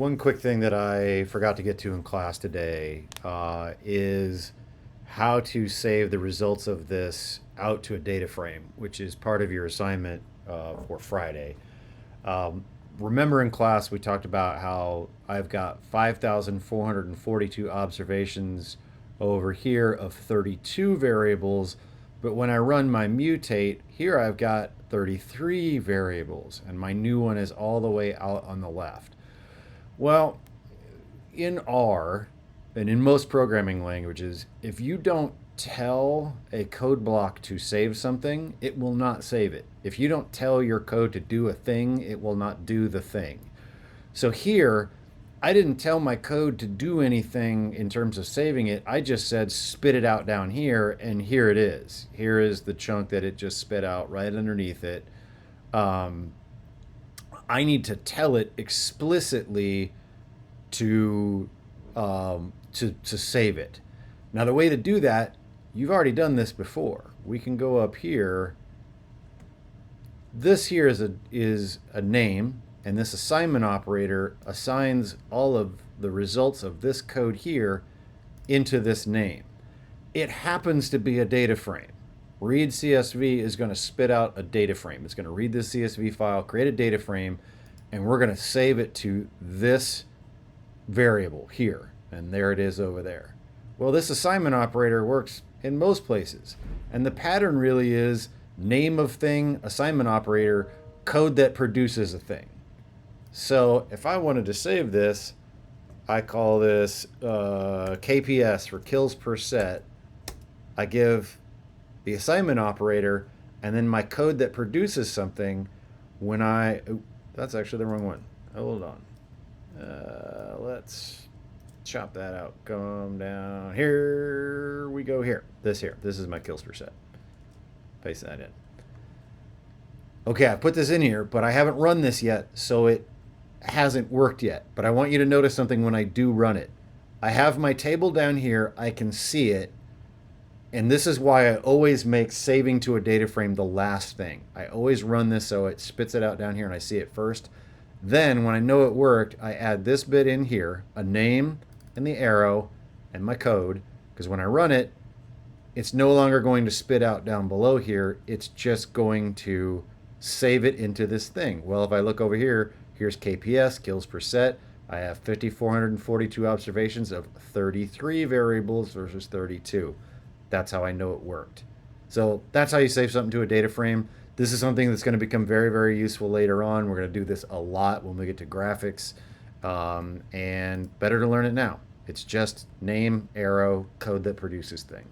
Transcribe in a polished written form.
One quick thing that I forgot to get to in class today is how to save the results of this out to a data frame, which is part of your assignment for Friday. Um, Remember in class we talked about how I've got 5,442 observations over here of 32 variables, but when I run my mutate, here I've got 33 variables, and my new one is all the way out on the left. Well, in R and in most programming languages, if you don't tell a code block to save something, it will not save it. If you don't tell your code to do a thing, it will not do the thing. So here, I didn't tell my code to do anything in terms of saving it. I just said spit it out down here, and here it is. Here is the chunk that it just spit out right underneath it. Um, I need to tell it explicitly to to save it. Now the way to do that, you've already done this before. We can go up here. This here is a name, and this assignment operator assigns all of the results of this code here into this name. It happens to be a data frame. Read CSV is going to spit out a data frame. It's going to read this CSV file, create a data frame, and we're going to save it to this variable here, and there it is over there. Well, this assignment operator works in most places, and the pattern really is name of thing, assignment operator, code that produces a thing. So if I wanted to save this, I call this KPS for kills per set. I give the assignment operator, and then my code that produces something when that's actually the wrong one. Hold on. Let's chop that out. Come down. Here we go. Here. This is my kills per set. Paste that in. Okay, I put this in here, but I haven't run this yet, so it hasn't worked yet. But I want you to notice something when I do run it. I have my table down here. I can see it. And this is why I always make saving to a data frame the last thing. I always run this so it spits it out down here and I see it first. Then, when I know it worked, I add this bit in here, a name and the arrow and my code, because when I run it, it's no longer going to spit out down below here. It's just going to save it into this thing. Well, if I look over here, here's KPS, kills per set. I have 5,442 observations of 33 variables versus 32. That's how I know it worked. So that's how you save something to a data frame. This is something that's going to become very, very useful later on. We're going to do this a lot when we get to graphics, and better to learn it now. It's just name, arrow, code that produces thing.